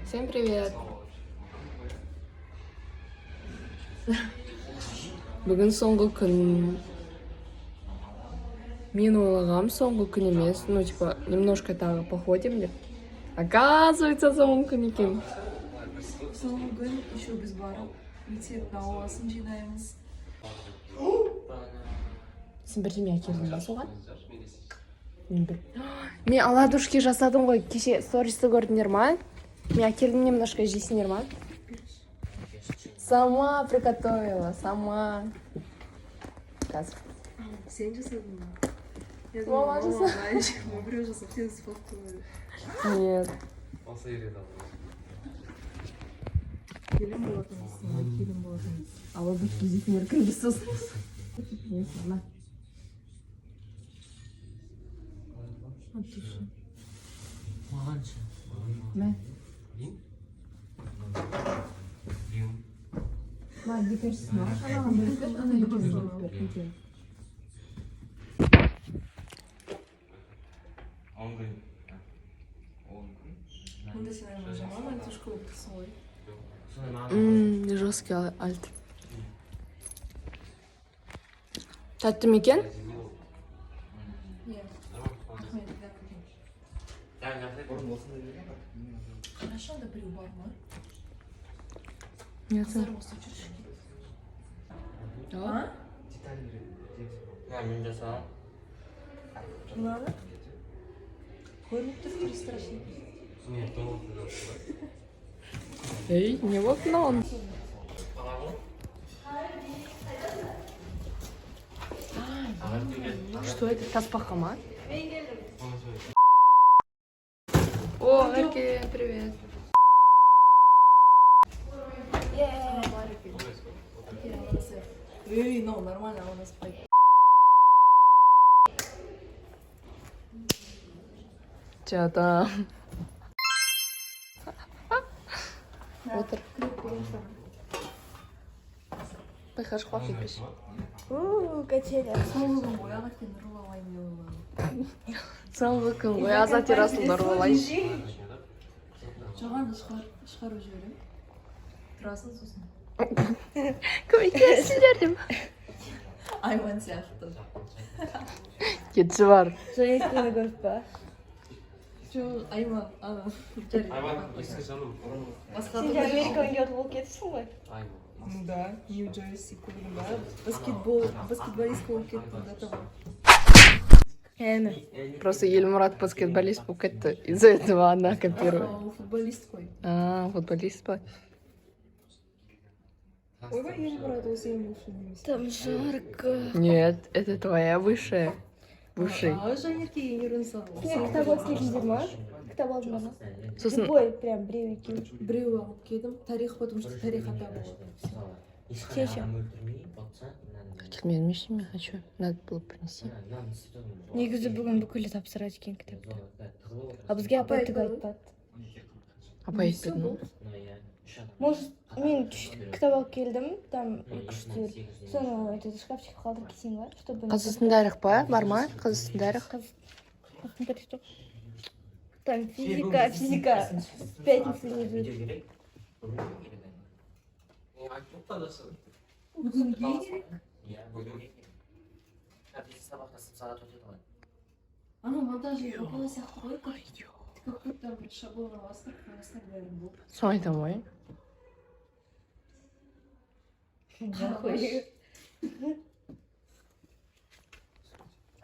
Всем привет! Бүгін соңғы күн. Мен ойлағам соңғы күн емес, ну типа немножко тағы походим деп. Оказывается, соңғы күн екен. Соңғы күн еще біз барып, мектептің ауасын жинаймыз. Сен бірдеме әкелдің ба соған? Мен оладушки жасадым ғой, кеше стористі көрдіңдер ма? Мен әкелдім, немножко жейсіңдер ма? Сама приготовила, сама. Каза. Сен жасадың ба? Я Мама думала, мама мальчик, мы біреу жасап, сен сфоткалады. Нет. Келін болатынбыз, келін болатынбыз. Оладушки жейсіңдер кімді сосын? На. Мә. Ма, екіншісін алған бөліп бер, ана екіншісін бөліп бер. Онда сен айман жаман альтушка болып тұрсың ғой. Жесткий альт. Тәтті ме екен? Иә. Рахмет, Хорошо, да біреу бар ма? Нет. Қыздар осы жүрші кетті. А? Мен жасағам. Мынаны? Көрініп тұр, пристрашный. Нет, то Эй, не вот он. Что это? Таспахама? О, Эрки, привет. Эй, ну, нормально, у нас пойдет. Чё там? Отыр. Байқаш қуап етпеш. Качеля. Соңғы күн ғой, ағат пен ұрлалайын деп ойладым. Соңғы күн ғой, азат терасында ұрлалайшы. Жағаны шығарып жіберем. Тұрасың сосын. Көмектесіңдер деп. Айман сияқты. Кетші бар. Жайықпені көріп па? Жоқ, Айман, ана, жарайды. Айван, еске жаным. Басқа Сен Америкаға кетіп болып кетіпсің ғой? Айван. Да, Нью-Джерси көлігінде баскетболист болып кеттім до того. Просто Елмұрат баскетболист болып кетті. Из-за этого она копирует. Ол футболист қой. Футболист па? Ойбай, Елмұрат ол сенің бывший емес. Там жарко. Нет, это твоя высшая. Бывший. Жанерке енерін салды. Сен кітап алып келдіңдер ма? Кітап алдыңдар ма? Сосын Любой, прям біреу екеу. Біреу алып келдім, тарих, потому что тарих ата болады. Чеча. келмедім ештеме, а что? Надо было принести. Негізі бүгін бүкілі тапсырады екен кітапты. А бізге апай түк айтпады. Апай айтпеді ма? Может, мен кітап алып келдім, там екі-үш төр. Соны этот шкафчикқа қалдырып кетсең ба? Чтобы... Қазақстан тарих па? Бар ма? Қазақстан тарих? Қазақстан тарих жоқ. Там физика. В пятницу лежит. Бүгін керек? Ана монтажы оқылы сияқты ғой, как там бір шаблон аласың, қойасың бәрін болып. Соны айтамын ғой.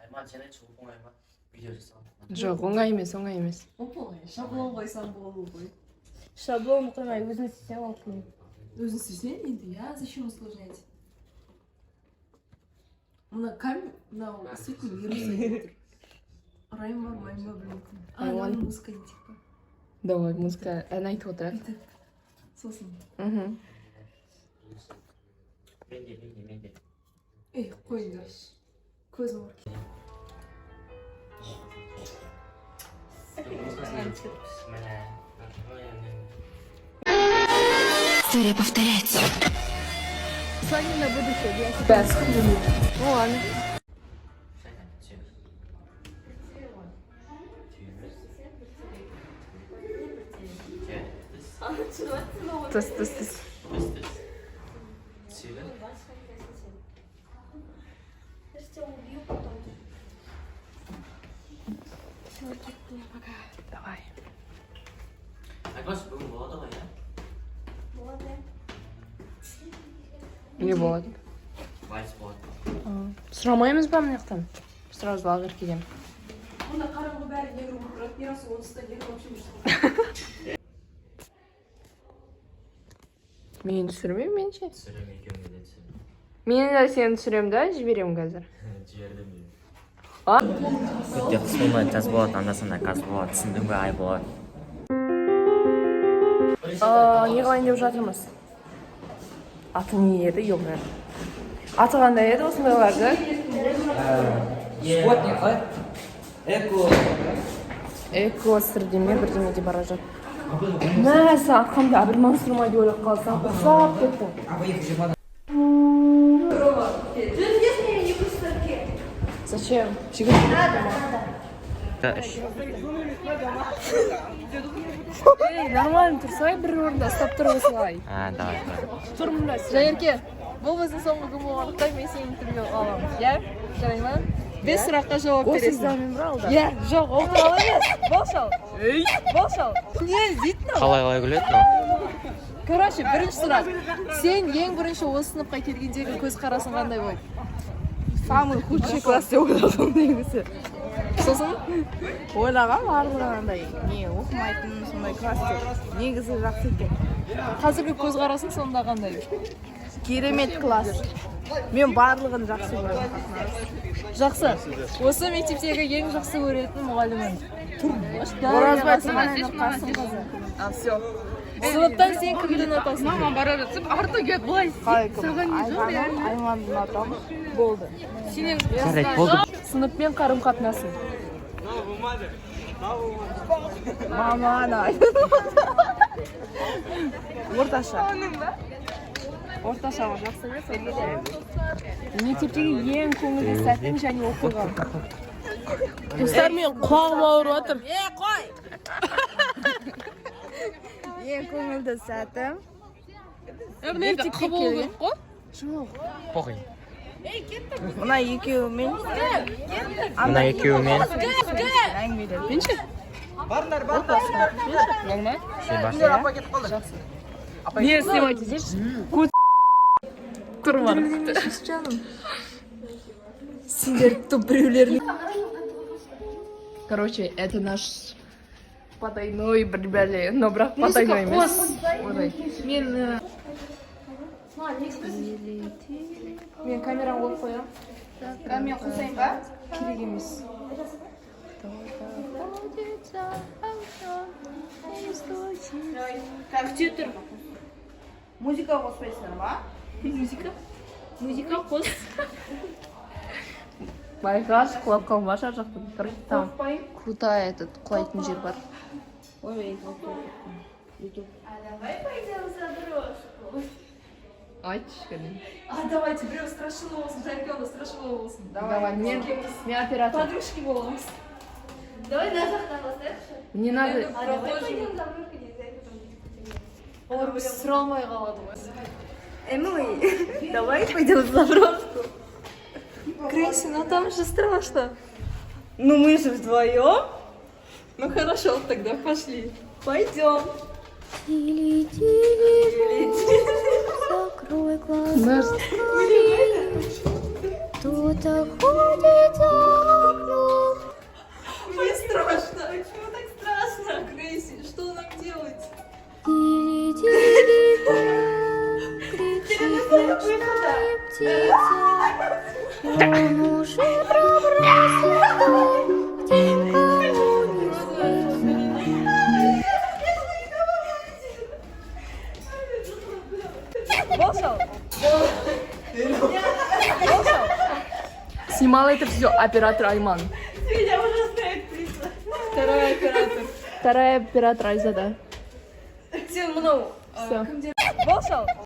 Айван, сен айтшы, оң Айван. Видео жасағам. Жоқ, оңай емес. Оп-оңай, шаблон қойсаң болды ғой. Шаблон қоймай, өзін істесең алып келем. Өзің істесең енді, я зачем усложнять? Мына камень, мынау действительно ерусай тұр. Райым бар, майым бар білмейтін. Айман. Музыка не типа. Давай, музыка. Ән айтып отырайық. Бүйтіп, сосын. Менде. Ей, қойыңдар. Көзім бар. История повторяется. Соня на будущее, я Да. Ну ладно. Тыс, тыс, тыс. Сильно? Я же тебя убью потом. Давай. Айман бүгін болады ғой, иә? Вот, да. Не болады. Вальс болады. Сұрамаймыз ба мына жақтан? Сразу лагерь келем. Онда қараңғы бәрі негр ұрып, ерасы онсызда негр вообще жүрсін. Мен түсірмеймін, мен ше. Түсірем екеуіңе де түсірем. Мен де сені түсірем да, жіберем қазір. Жібердім мен. А? Күтте қыс болмайды, жаз болады, анда-санда қаз болады, түсіндің бе, ай болады. Не қылайын деп жатырмыз? Аты не еді, ё-моё. Аты қандай еді осындайларды? Спутник, а? Эко. Экострдеме бірдеме де бара жатыр. Мәсі атқанда бір мансұрмай деп ойлап қалсам, ұқсап кеттім. А вы их же Зачем? Жігіт. Ей, нормально тұрсай бір орында, ұстап тұрғысылай. Давай. Тұр мұнда. Жайерке, бұл біздің соңғы күн болғандықтан мен сені түрге аламын. Иә? Жарай ма? 5 сұраққа жауап бересің. Осы сізден бір алды. Иә, жоқ, ол туралы емес. Болшал. Ей, болшал. Не, дейтін ау? Қалай күледі мынау? Короче, бірінші сұрақ. Сен ең бірінші осы сыныпқа келгендегі көз қарасың қандай болды? Самый худший класс деп ойладым негізі. Сосын? Ойлағам барлығынандай не оқымайтын сондай класс деп негізі жақсы екен. Қазіргі көз қарасың сонда қандай? Керемет класс. Мен барлығын жақсы көремін. Жақсы. Осы мектептегі ең жақсы көретін мұғалімің? Оразбай Тұрманайдың Қасымқызы. Все. Сыныптан сен кімді ұнатасың? Мама бара жатып, арты кет, былай. Саған не жоқ, Айманды ұнатамын. Болды. Сенен Жарайды, болды. сыныппен қарым қатынасың. Маманы орташа. Орташа жақсы емес. Мектептегі ең көңілді сәтің және оқиға. Достармен құлағым ауырып жатыр. Ең көңілді сәтім. Мектепке келген. Похуй. Мына екеуімен. Мына екеуімен. Әңгімелер. Менше? Нормально? Сен барсың. Не снимайте здесь? Кут тұрмар. Сендер топ біреулерін. Короче, это наш потайной бәле, но бірақ потайной емес. Мен камераны қойып қоям. Мен қосайын ба? Керек емес. Күте тұр. Музыка қоспайсыңдар ма? Музыка қос. Байқаш, құлап қалмаш ар жақтан. Короче, там крутая этот құлайтын жер бар. Ой, Давай пойдем за дрожку. Айтшы, кәдім. Давайте, біреу страшилы болсын, Жаркена страшилы болсын. Давай, мен оператор. Подружки боламыз. Давай на жақтан бастайықшы. Не надо. А давай пойдем за дрожку, нельзя потом дискутировать. Олар біз сұра алмай қалады ғой. Эмily, давай пойдем за брошку. Крейси, ну там же страшно. Ну мы же вдвоем. Ну хорошо, тогда пошли. Пойдем. Закрой глаза, кто-то ходит за окном. Мне страшно. Почему так страшно, Крейси? Что нам делать? Кричит ночная птица, он уже пробрался дом, где никому не слышно. Болшал. Снимала это все оператор Айман. Меня ужасная актриса. Второй оператор. Вторая оператор Айзада. Сен мынау. Все. Болшал.